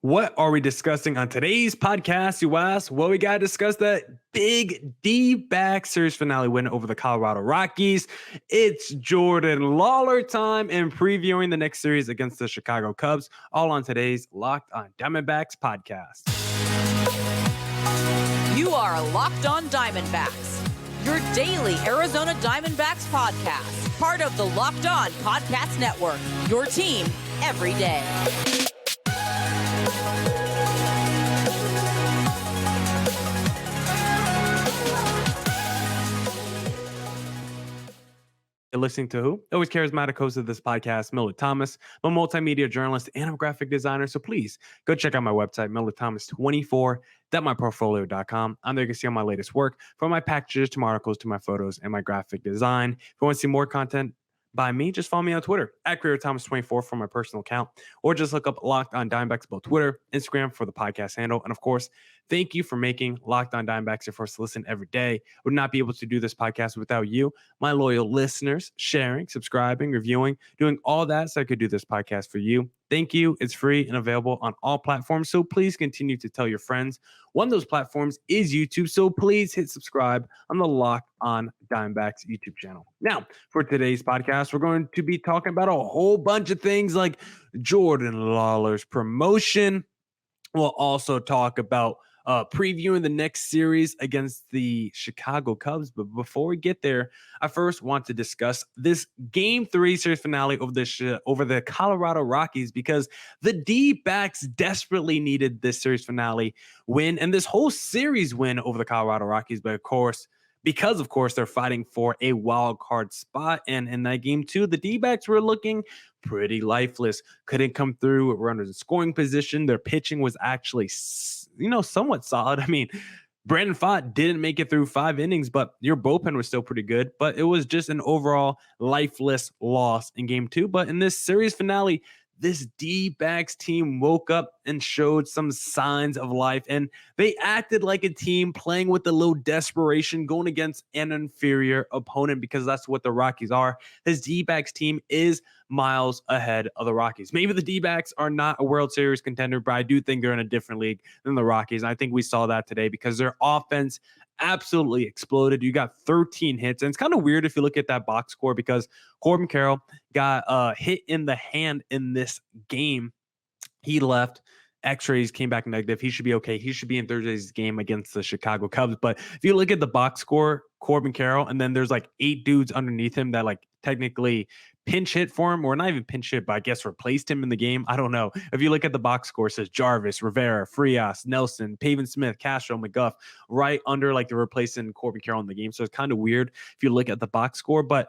What are we discussing on today's podcast, you ask? Well, we got to discuss that big D-back series finale win over the Colorado Rockies. It's Jordan Lawlar time and previewing the next series against the Chicago Cubs, all on today's Locked on Diamondbacks podcast. You are Locked on Diamondbacks, your daily Arizona Diamondbacks podcast, part of the Locked on Podcast Network, your team every day. You're listening to who? Always charismatic host of this podcast, Millard Thomas. I'm a multimedia journalist and a graphic designer, so please go check out my website, millardthomas24.myportfolio.com. I'm there you can see all my latest work, from my packages to my articles to my photos and my graphic design. If you want to see more content by me, just follow me on Twitter at CreatorThomas24 for my personal account, or just look up Locked on Diamondbacks about Twitter, Instagram for the podcast handle. And of course, thank you for making Locked on Diamondbacks your first listen every day. I would not be able to do this podcast without you, my loyal listeners, sharing, subscribing, reviewing, doing all that so I could do this podcast for you. Thank you. It's free and available on all platforms, so please continue to tell your friends. One of those platforms is YouTube, so please hit subscribe on the Locked on Diamondbacks YouTube channel. Now, for today's podcast, we're going to be talking about a whole bunch of things like Jordan Lawlar's promotion. We'll also talk about previewing the next series against the Chicago Cubs. But before we get there, I first want to discuss this Game 3 series finale over the Colorado Rockies, because the D-backs desperately needed this series finale win and this whole series win over the Colorado Rockies. But of course, they're fighting for a wild card spot. And in that game 2, the D-backs were looking pretty lifeless. Couldn't come through with runners in scoring position. Their pitching was actually, somewhat solid. I mean, Brandon Pfaadt didn't make it through 5 innings, but your bullpen was still pretty good. But it was just an overall lifeless loss in game 2. But in this series finale, this D-backs team woke up and showed some signs of life, and they acted like a team playing with a little desperation, going against an inferior opponent, because that's what the Rockies are. This D-backs team is miles ahead of the Rockies. Maybe the D-backs are not a World Series contender, but I do think they're in a different league than the Rockies. And I think we saw that today because their offense absolutely exploded. You got 13 hits, and it's kind of weird if you look at that box score, because Corbin Carroll got hit in the hand in this game. He left. X-rays came back negative. He should be okay. He should be in Thursday's game against the Chicago Cubs. But if you look at the box score, Corbin Carroll, and then there's like 8 dudes underneath him that like technically pinch hit for him, or not even pinch hit, but I guess replaced him in the game. I don't know. If you look at the box score, it says Jarvis, Rivera, Frias, Nelson, Pavin Smith, Castro, McGuff, right under like they're replacing Corbin Carroll in the game. So it's kind of weird if you look at the box score, but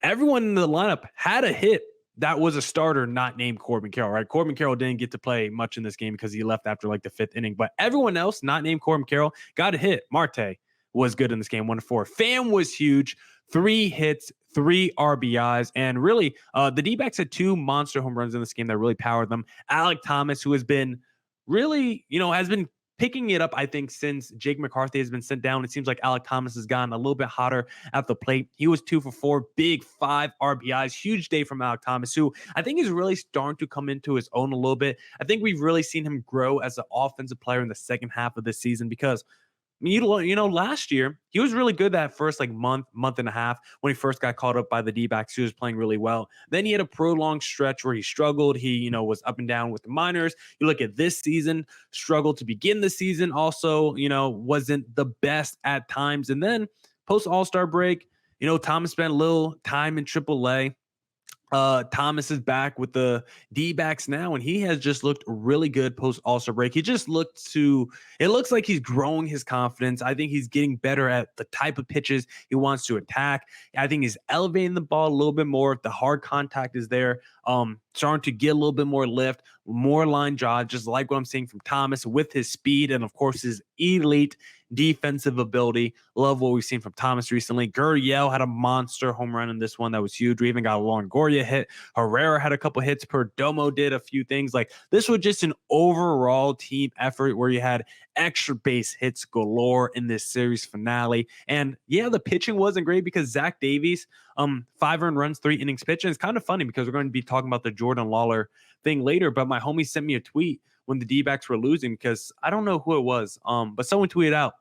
everyone in the lineup had a hit that was a starter not named Corbin Carroll, right? Corbin Carroll didn't get to play much in this game because he left after like the 5th inning, but everyone else not named Corbin Carroll got a hit. Marte was good in this game, 1-4. Pham was huge, 3 hits, 3 RBIs, and really the D-backs had 2 monster home runs in this game that really powered them. Alek Thomas, who has been really, has been picking it up, I think, since Jake McCarthy has been sent down. It seems like Alek Thomas has gotten a little bit hotter at the plate. He was 2 for 4, big 5 RBIs. Huge day from Alek Thomas, who I think is really starting to come into his own a little bit. I think we've really seen him grow as an offensive player in the second half of this season, because last year, he was really good that first month and a half when he first got called up by the D-backs. He was playing really well. Then he had a prolonged stretch where he struggled. He, was up and down with the minors. You look at this season, struggled to begin the season. Also, wasn't the best at times. And then post All-Star break, Thomas spent a little time in AAA. Thomas is back with the D-backs now, and he has just looked really good post All-Star break. It looks like he's growing his confidence. I think he's getting better at the type of pitches he wants to attack. I think he's elevating the ball a little bit more. The hard contact is there. Starting to get a little bit more lift, more line drive, just like what I'm seeing from Thomas with his speed and, of course, his elite defensive ability. Love what we've seen from Thomas recently. Gurriel had a monster home run in this one that was huge. We even got a Longoria hit. Herrera had a couple hits. Perdomo did a few things. Like, this was just an overall team effort where you had extra base hits galore in this series finale. And yeah, the pitching wasn't great because Zach Davies, 5 earned runs, 3 innings pitched. And it's kind of funny because we're going to be talking about the Jordan Lawlar thing later, but my homie sent me a tweet when the D-backs were losing because I don't know who it was, but someone tweeted out,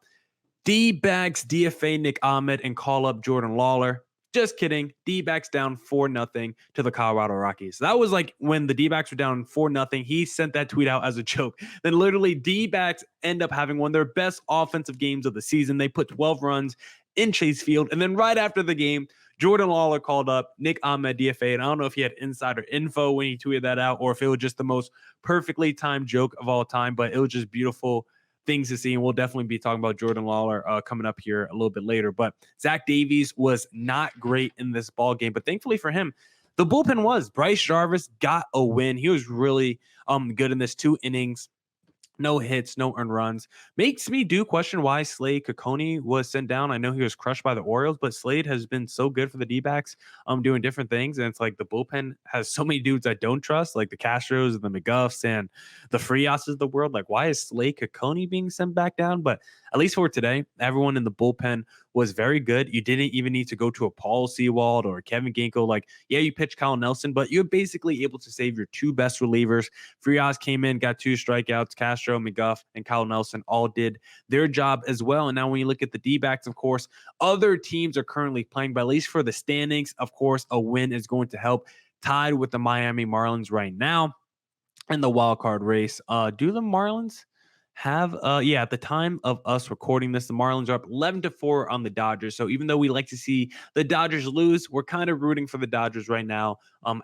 D-backs DFA Nick Ahmed and call up Jordan Lawlar. Just kidding. D-backs down 4-0 to the Colorado Rockies. That was like when the D-backs were down 4-0. He sent that tweet out as a joke. Then literally D-backs end up having one of their best offensive games of the season. They put 12 runs in Chase Field. And then right after the game, Jordan Lawlar called up Nick Ahmed DFA. And I don't know if he had insider info when he tweeted that out or if it was just the most perfectly timed joke of all time, but it was just beautiful things to see, and we'll definitely be talking about Jordan Lawlar coming up here a little bit later. But Zach Davies was not great in this ball game, but thankfully for him, the bullpen was. Bryce Jarvis got a win. He was really good in this 2 innings. No hits, no earned runs. Makes me do question why Slade Cecconi was sent down. I know he was crushed by the Orioles, but Slade has been so good for the D-backs doing different things. And it's like the bullpen has so many dudes I don't trust, like the Castros, the McGuffs, and the Friases of the world. Like, why is Slade Cecconi being sent back down? But at least for today, everyone in the bullpen was very good. You didn't even need to go to a Paul Sewald or Kevin Ginkel. Like, yeah, you pitched Kyle Nelson, but you're basically able to save your 2 best relievers. Frias came in, got 2 strikeouts. Castro, McGuff, and Kyle Nelson all did their job as well. And now when you look at the D-backs, of course, other teams are currently playing, but at least for the standings, of course, a win is going to help. Tied with the Miami Marlins right now in the wild card race. Do the Marlins have at the time of us recording this, the Marlins are up 11-4 on the Dodgers. So even though we like to see the Dodgers lose, we're kind of rooting for the Dodgers right now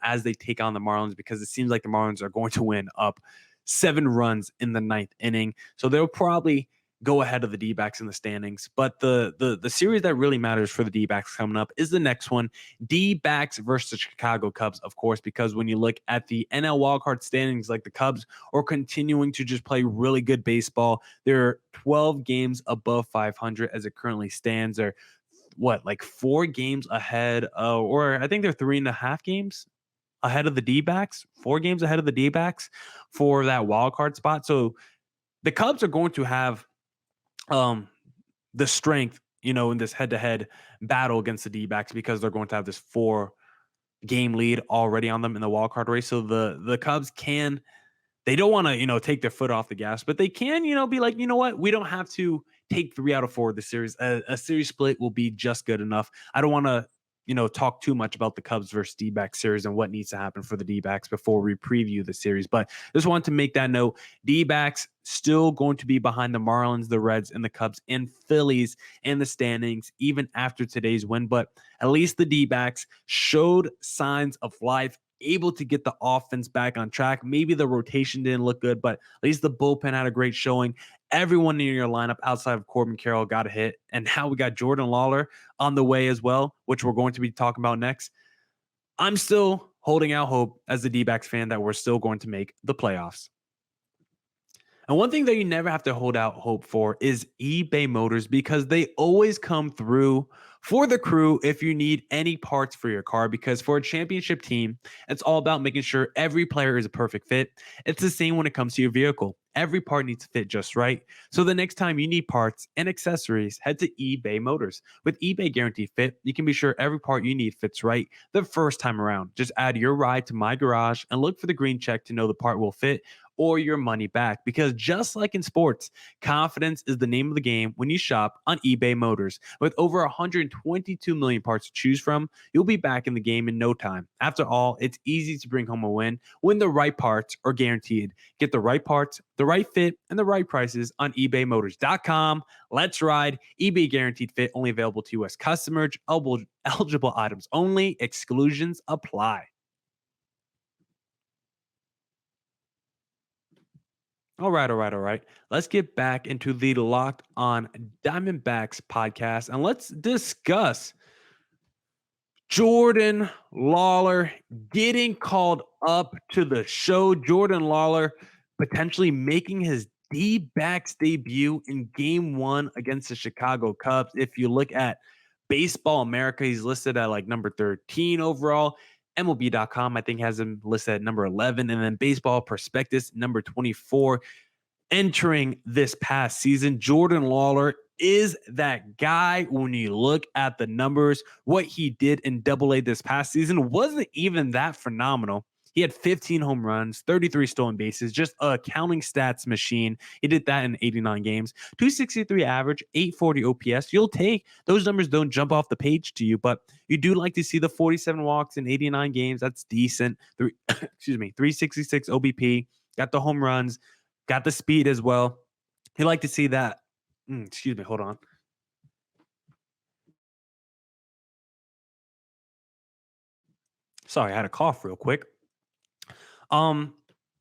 as they take on the Marlins, because it seems like the Marlins are going to win up 7 runs in the 9th inning. So they'll probably go ahead of the D-backs in the standings. But the series that really matters for the D-backs coming up is the next one, D-backs versus the Chicago Cubs, of course, because when you look at the NL wildcard standings, like the Cubs are continuing to just play really good baseball. They're 12 games above 500 as it currently stands. They're like 4 games ahead, or I think they're 3.5 games ahead of the D-backs, 4 games ahead of the D-backs for that wild card spot. So the Cubs are going to have the strength, in this head-to-head battle against the D-backs, because they're going to have this 4-game lead already on them in the wild card race. So the Cubs they don't want to, take their foot off the gas, but they can, be like, you know what? We don't have to take 3 out of 4 of the series. A series split will be just good enough. I don't want to, talk too much about the Cubs versus D-backs series and what needs to happen for the D-backs before we preview the series. But just wanted to make that note. D-backs still going to be behind the Marlins, the Reds, and the Cubs and Phillies in the standings, even after today's win. But at least the D-backs showed signs of life, able to get the offense back on track. Maybe the rotation didn't look good, but at least the bullpen had a great showing. Everyone in your lineup outside of Corbin Carroll got a hit. And now we got Jordan Lawlar on the way as well, which we're going to be talking about next. I'm still holding out hope as a D-backs fan that we're still going to make the playoffs. And one thing that you never have to hold out hope for is eBay Motors, because they always come through for the crew if you need any parts for your car. Because for a championship team, it's all about making sure every player is a perfect fit. It's the same when it comes to your vehicle. Every part needs to fit just right. So the next time you need parts and accessories, head to eBay Motors. With eBay Guaranteed Fit, you can be sure every part you need fits right the first time around. Just add your ride to My Garage and look for the green check to know the part will fit or your money back. Because just like in sports, confidence is the name of the game when you shop on eBay Motors. With over 122 million parts to choose from, you'll be back in the game in no time. After all, it's easy to bring home a win when the right parts are guaranteed. Get the right parts, the right fit, and the right prices on ebaymotors.com. Let's ride. eBay Guaranteed Fit, only available to U.S. customers. Eligible items only. Exclusions apply. All right. Let's get back into the Locked On Diamondbacks podcast, and let's discuss Jordan Lawlar getting called up to the show. Jordan Lawlar potentially making his D-backs debut in Game 1 against the Chicago Cubs. If you look at Baseball America, he's listed at like number 13 overall. MLB.com, I think, has him listed at number 11. And then Baseball Prospectus, number 24. entering this past season, Jordan Lawlar is that guy. When you look at the numbers, what he did in Double A this past season wasn't even that phenomenal. He had 15 home runs, 33 stolen bases, just a counting stats machine. He did that in 89 games, 263 average, 840 OPS. You'll take those numbers, don't jump off the page to you, but you do like to see the 47 walks in 89 games. That's decent. Excuse me, 366 OBP, got the home runs, got the speed as well. You like to see that. Excuse me, hold on. Sorry, I had a cough real quick.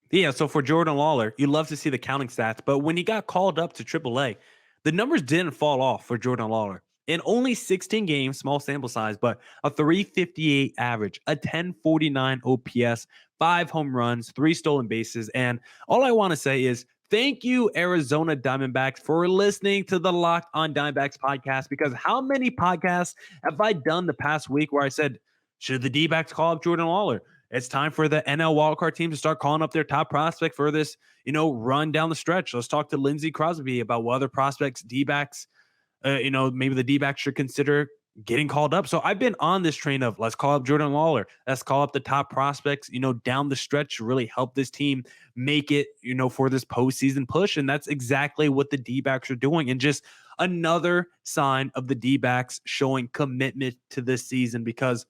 Yeah, so for Jordan Lawlar, you love to see the counting stats, but when he got called up to AAA, the numbers didn't fall off for Jordan Lawlar. In only 16 games, small sample size, but a 358 average, a 1049 OPS, 5 home runs, 3 stolen bases, and all I want to say is thank you, Arizona Diamondbacks, for listening to the Locked On Diamondbacks podcast, because how many podcasts have I done the past week where I said, should the D-backs call up Jordan Lawlar? It's time for the NL wildcard team to start calling up their top prospect for this, run down the stretch. Let's talk to Lindsey Crosby about what other prospects D-backs, maybe the D-backs should consider getting called up. So I've been on this train of let's call up Jordan Lawlar. Let's call up the top prospects, down the stretch to really help this team make it, for this postseason push. And that's exactly what the D-backs are doing. And just another sign of the D-backs showing commitment to this season, because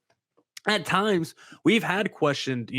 at times we've had questioned,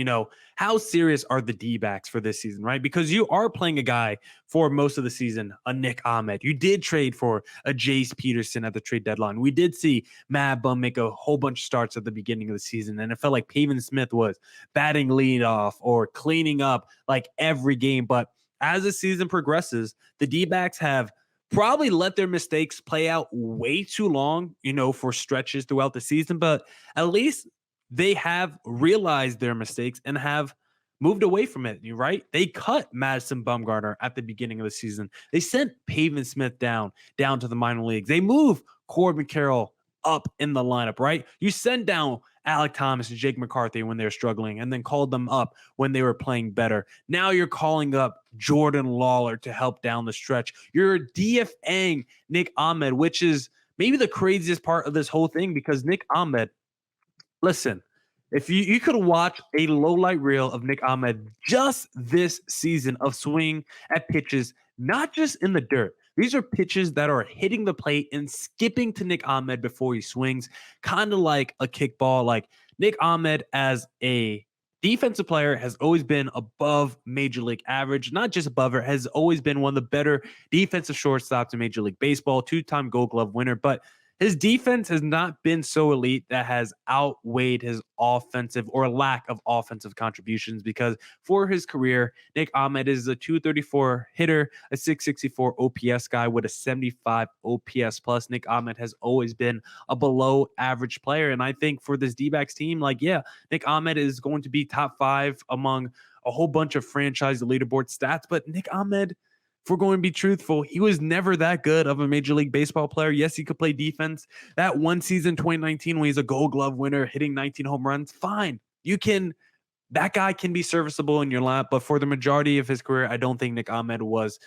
how serious are the D-backs for this season, right? Because you are playing a guy for most of the season, a Nick Ahmed. You did trade for a Jace Peterson at the trade deadline. We did see Matt Bum make a whole bunch of starts at the beginning of the season, and it felt like Pavin Smith was batting leadoff or cleaning up like every game. But as the season progresses, the D-backs have probably let their mistakes play out way too long, for stretches throughout the season, but at least they have realized their mistakes and have moved away from it, right? They cut Madison Bumgarner at the beginning of the season. They sent Pavin Smith down to the minor leagues. They move Corbin Carroll up in the lineup, right? You send down Alec Thomas and Jake McCarthy when they were struggling and then called them up when they were playing better. Now you're calling up Jordan Lawlar to help down the stretch. You're DFAing Nick Ahmed, which is maybe the craziest part of this whole thing, because Nick Ahmed, listen, if you could watch a low light reel of Nick Ahmed just this season of swing at pitches, not just in the dirt. These are pitches that are hitting the plate and skipping to Nick Ahmed before he swings, kind of like a kickball. Like Nick Ahmed as a defensive player has always been above major league average, not just above it, has always been one of the better defensive shortstops in Major League Baseball, 2-time Gold Glove winner, but his defense has not been so elite that has outweighed his offensive or lack of offensive contributions, because for his career, Nick Ahmed is a 234 hitter, a 664 OPS guy with a 75 OPS plus. Nick Ahmed has always been a below average player. And I think for this D-backs team, Nick Ahmed is going to be top 5 among a whole bunch of franchise leaderboard stats. But Nick Ahmed, if we're going to be truthful, he was never that good of a Major League Baseball player. Yes, he could play defense. That one season, 2019, when he's a Gold Glove winner, hitting 19 home runs, fine. That guy can be serviceable in your lap, but for the majority of his career, I don't think Nick Ahmed was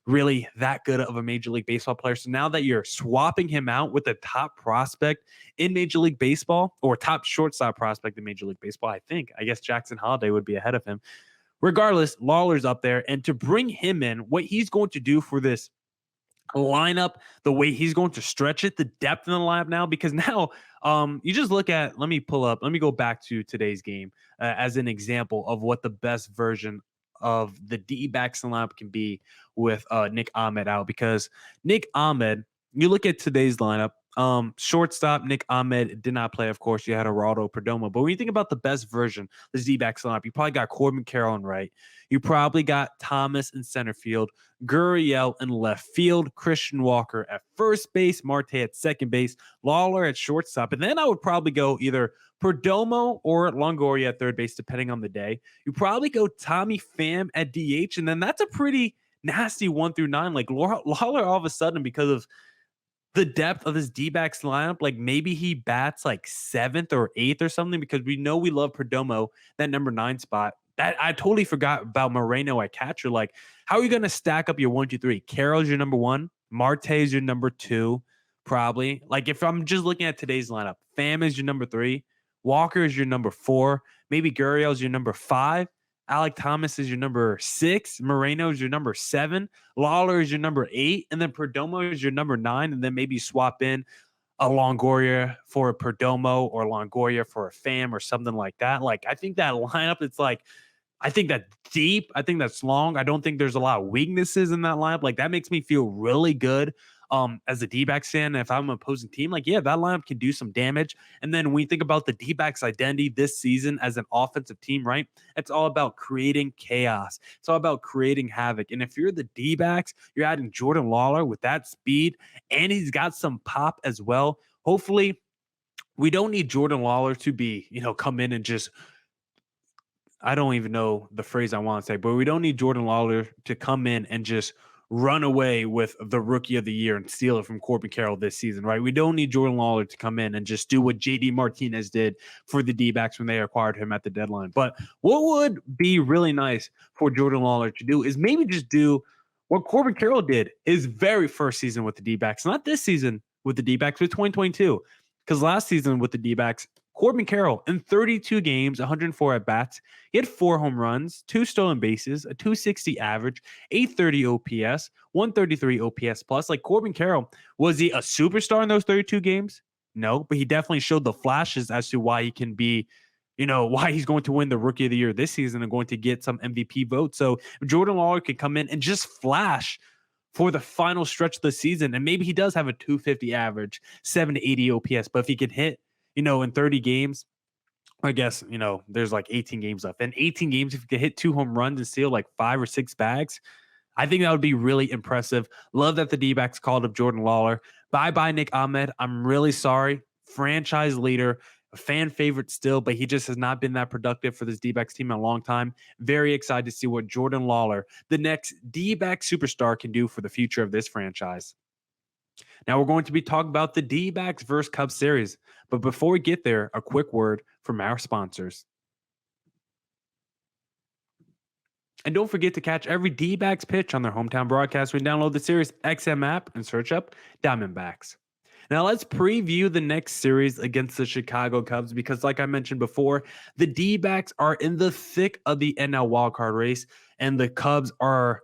really that good of a Major League Baseball player. So now that you're swapping him out with a top prospect in Major League Baseball, or top shortstop prospect in Major League Baseball, I guess Jackson Holliday would be ahead of him. Regardless, Lawlar's up there, and to bring him in, what he's going to do for this lineup, the way he's going to stretch it, the depth in the lineup now, because now you just look at, let me go back to today's game as an example of what the best version of the D-backs lineup can be with Nick Ahmed out, because Nick Ahmed, you look at today's lineup, shortstop Nick Ahmed did not play, of course. You had Geraldo Perdomo. But when you think about the best version of the D-backs lineup, you probably got Corbin Carroll in right. You probably got Thomas in center field, Gurriel in left field, Christian Walker at first base, Marte at second base, Lawlar at shortstop. And then I would probably go either Perdomo or Longoria at third base, depending on the day. You probably go Tommy Pham at DH, and then that's a pretty nasty 1 through 9. Like Lawlar, all of a sudden, because of the depth of his D-backs lineup, like maybe he bats like 7th or 8th or something, because we know we love Perdomo, that number 9 spot. That I totally forgot about Moreno at catcher. Like, how are you going to stack up your 1, 2, 3? Carroll's your number 1, Marte is your number 2, probably. Like, if I'm just looking at today's lineup, Pham is your number 3, Walker is your number 4, maybe Gurriel's your number 5, Alec Thomas is your number 6, Moreno is your number 7, Lawlar is your number 8, and then Perdomo is your number 9, and then maybe swap in a Longoria for a Perdomo or Longoria for a Pham or something like that. Like, I think that lineup, it's like, I think that's deep. I think that's long. I don't think there's a lot of weaknesses in that lineup. Like, that makes me feel really good as a D-backs fan. If I'm an opposing team, like, yeah, that lineup can do some damage. And then when we think about the D-backs identity this season as an offensive team, right? It's all about creating chaos. It's all about creating havoc. And if you're the D-backs, you're adding Jordan Lawlar with that speed, and he's got some pop as well. Hopefully, we don't need Jordan Lawlar to be, come in and just, I don't even know the phrase I want to say, but we don't need Jordan Lawlar to come in and just run away with the rookie of the year and steal it from Corbin Carroll this season, right? We don't need Jordan Lawlar to come in and just do what JD Martinez did for the D-backs when they acquired him at the deadline. But what would be really nice for Jordan Lawlar to do is maybe just do what Corbin Carroll did his very first season with the D-backs, not this season with the D-backs, but 2022. Because last season with the D-backs, Corbin Carroll in 32 games, 104 at-bats, he had 4 home runs, 2 stolen bases, a 260 average, 830 OPS, 133 OPS plus. Like, Corbin Carroll, was he a superstar in those 32 games? No, but he definitely showed the flashes as to why he can be, why he's going to win the Rookie of the Year this season and going to get some MVP votes. So if Jordan Lawlar could come in and just flash for the final stretch of the season, and maybe he does have a 250 average, 780 OPS, but if he could hit, in 30 games, I guess, there's like 18 games left. And 18 games, if you could hit 2 home runs and steal like 5 or 6 bags, I think that would be really impressive. Love that the D-backs called up Jordan Lawlar. Bye-bye, Nick Ahmed. I'm really sorry. Franchise leader, a fan favorite still, but he just has not been that productive for this D-backs team in a long time. Very excited to see what Jordan Lawlar, the next D-backs superstar, can do for the future of this franchise. Now we're going to be talking about the D-backs versus Cubs series. But before we get there, a quick word from our sponsors. And don't forget to catch every D-backs pitch on their hometown broadcast when you download the Sirius XM app and search up Diamondbacks. Now let's preview the next series against the Chicago Cubs because, like I mentioned before, the D-backs are in the thick of the NL wildcard race, and the Cubs are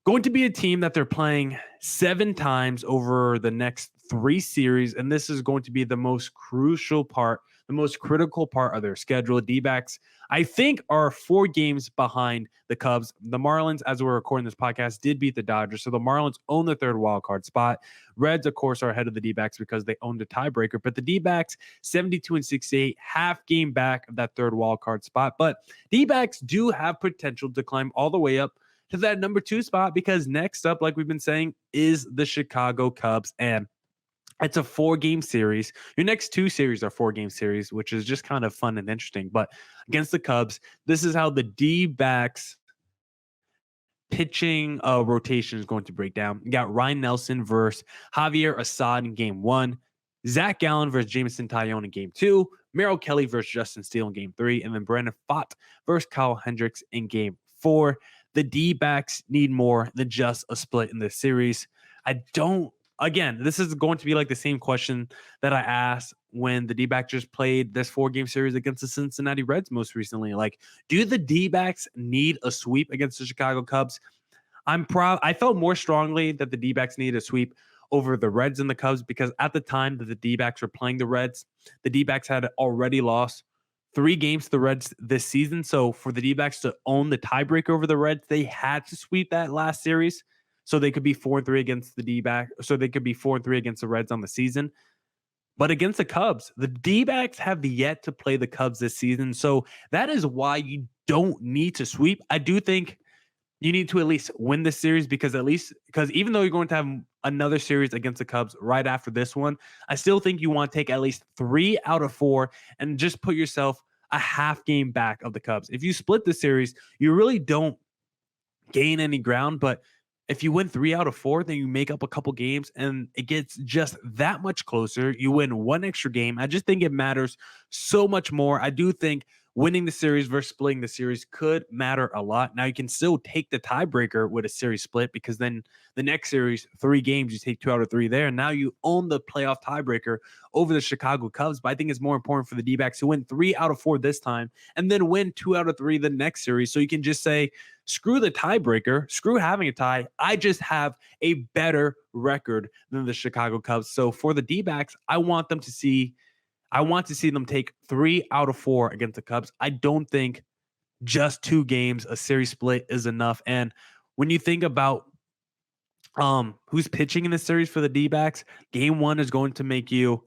going to be a team that they're playing 7 times over the next 3 series, and this is going to be the most crucial part, the most critical part of their schedule. D-backs, I think, are 4 games behind the Cubs. The Marlins, as we're recording this podcast, did beat the Dodgers, so the Marlins own the 3rd wild card spot. Reds, of course, are ahead of the D-backs because they own the tiebreaker, but the D-backs, 72-68, half game back of that 3rd wild card spot. But D-backs do have potential to climb all the way up to that number 2 spot because next up, like we've been saying, is the Chicago Cubs, and it's a 4-game series. Your next 2 series are 4-game series, which is just kind of fun and interesting. But against the Cubs, this is how the D-backs pitching rotation is going to break down. You got Ryan Nelson versus Javier Assad in game 1, Zach Gallen versus Jameson Taillon in game 2, Merrill Kelly versus Justin Steele in game 3, and then Brandon Pfaadt versus Kyle Hendricks in game 4. The D-backs need more than just a split in this series. Again, this is going to be like the same question that I asked when the D-backs just played this 4-game series against the Cincinnati Reds most recently. Like, do the D-backs need a sweep against the Chicago Cubs? I felt more strongly that the D-backs needed a sweep over the Reds and the Cubs because at the time that the D-backs were playing the Reds, the D-backs had already lost 3 games to the Reds this season. So for the D-backs to own the tiebreaker over the Reds, they had to sweep that last series. So they could be 4-3 against the D-backs. So they could be 4-3 against the Reds on the season. But against the Cubs, the D-backs have yet to play the Cubs this season. So that is why you don't need to sweep. I do think you need to at least win this series because even though you're going to have another series against the Cubs right after this one, I still think you want to take at least 3 out of 4 and just put yourself a half game back of the Cubs. If you split the series, you really don't gain any ground, but if you win 3 out of 4, then you make up a couple games and it gets just that much closer. You win 1 extra game. I just think it matters so much more. I do think winning the series versus splitting the series could matter a lot. Now you can still take the tiebreaker with a series split, because then the next series, 3 games, you take 2 out of 3 there. And now you own the playoff tiebreaker over the Chicago Cubs. But I think it's more important for the D-backs to win 3 out of 4 this time and then win 2 out of 3 the next series. So you can just say, screw the tiebreaker, screw having a tie. I just have a better record than the Chicago Cubs. So for the D-backs, I want to see them take 3 out of 4 against the Cubs. I don't think just 2 games, a series split, is enough. And when you think about who's pitching in this series for the D-backs, game 1 is going to make you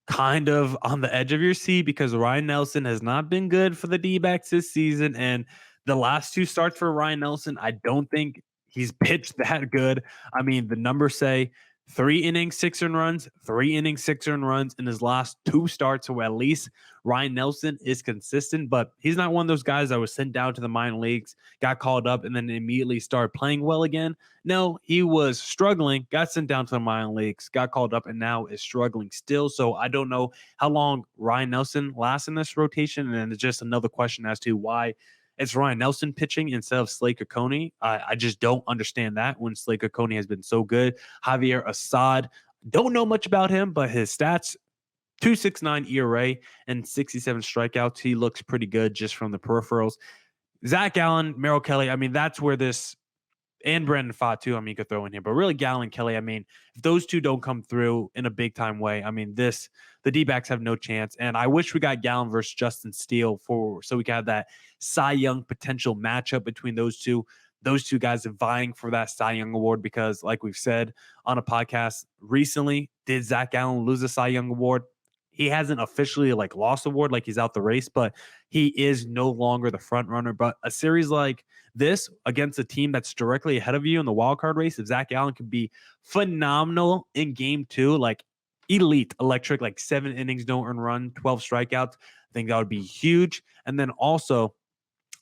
kind of on the edge of your seat, because Ryan Nelson has not been good for the D-backs this season. And the last 2 starts for Ryan Nelson, I don't think he's pitched that good. I mean, the numbers say 3 innings, 6 earned runs, 3 innings, 6 earned runs in his last 2 starts. So at least Ryan Nelson is consistent, but he's not one of those guys that was sent down to the minor leagues, got called up, and then immediately started playing well again. No, he was struggling, got sent down to the minor leagues, got called up, and now is struggling still. So I don't know how long Ryan Nelson lasts in this rotation. And it's just another question as to why it's Ryan Nelson pitching instead of Slade Coney. I just don't understand that when Slade Coney has been so good. Javier Assad, don't know much about him, but his stats, 2.69 ERA and 67 strikeouts. He looks pretty good just from the peripherals. Zach Allen, Merrill Kelly, I mean, that's where this, and Brandon Pfaadt too, I mean, you could throw in here, but really Gallen and Kelly, I mean, if those 2 don't come through in a big time way, I mean, the D-backs have no chance. And I wish we got Gallen versus Justin Steele so we could have that Cy Young potential matchup between those two. Those 2 guys are vying for that Cy Young award, because like we've said on a podcast recently, did Zach Gallen lose the Cy Young award? He hasn't officially lost the award, he's out the race, but he is no longer the front runner. But a series like this against a team that's directly ahead of you in the wild card race, if Zach Allen could be phenomenal in game 2, elite, electric, 7 innings, no earned run, 12 strikeouts, I think that would be huge. And then also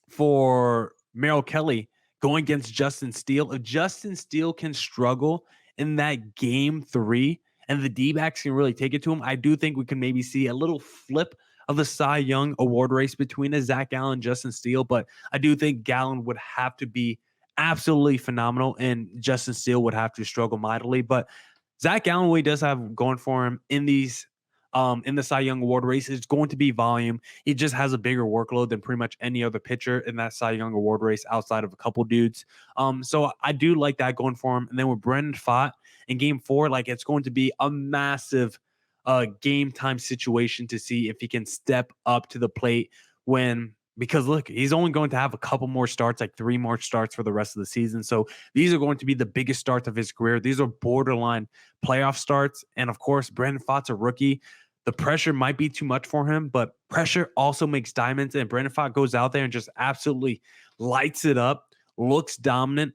for Merrill Kelly going against Justin Steele, if Justin Steele can struggle in that game 3, and the D-backs can really take it to him, I do think we can maybe see a little flip of the Cy Young award race between a Zach Gallen and Justin Steele. But I do think Gallen would have to be absolutely phenomenal, and Justin Steele would have to struggle mightily. But Zach Gallen, what he does have going for him in these in the Cy Young award race, is going to be volume. He just has a bigger workload than pretty much any other pitcher in that Cy Young award race outside of a couple dudes. So I do like that going for him. And then with Brandon Pfaadt in game 4, it's going to be a massive game time situation to see if he can step up to the plate because look, he's only going to have a couple more starts, 3 more starts for the rest of the season. So these are going to be the biggest starts of his career. These are borderline playoff starts. And of course, Brandon Pfaadt's a rookie. The pressure might be too much for him, but pressure also makes diamonds. And Brandon Pfaadt goes out there and just absolutely lights it up, looks dominant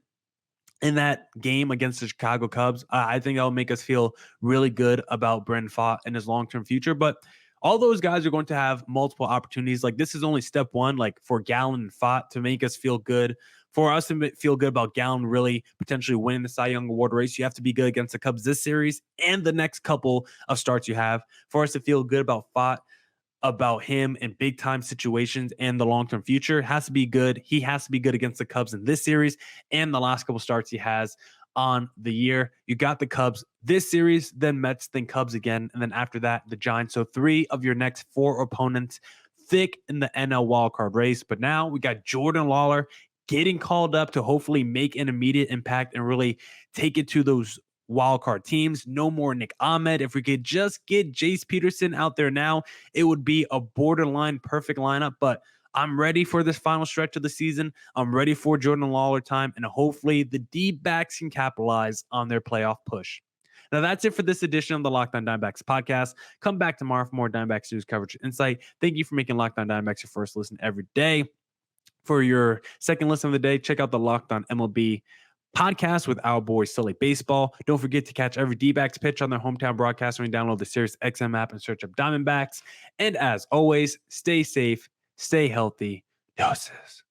in that game against the Chicago Cubs. I think that'll make us feel really good about Brandon Pfaadt and his long-term future. But all those guys are going to have multiple opportunities. This is only step 1, for Gallen and Pfaadt to make us feel good. For us to feel good about Gallen really potentially winning the Cy Young Award race, you have to be good against the Cubs this series and the next couple of starts you have. For us to feel good about Pfaadt, about him in big time situations and the long-term future, has to be good. He has to be good against the Cubs in this series and the last couple starts he has on the year. You got the Cubs this series, then Mets, then Cubs again, and then after that, the Giants. So 3 of your next 4 opponents thick in the NL wildcard race. But now we got Jordan Lawlar getting called up to hopefully make an immediate impact and really take it to those wildcard teams. No more Nick Ahmed. If we could just get Jace Peterson out there now, it would be a borderline perfect lineup. But I'm ready for this final stretch of the season. I'm ready for Jordan Lawlar time, and hopefully the D-backs can capitalize on their playoff push. Now, that's it for this edition of the Locked On Diamondbacks podcast. Come back tomorrow for more Diamondbacks news coverage and insight. Thank you for making Locked On Diamondbacks your first listen every day. For your second listen of the day, check out the Locked On MLB podcast with our boy Sully Baseball. Don't forget to catch every D-backs pitch on their hometown broadcast when you download the Sirius XM app and search up Diamondbacks. And as always, stay safe, stay healthy. Doses.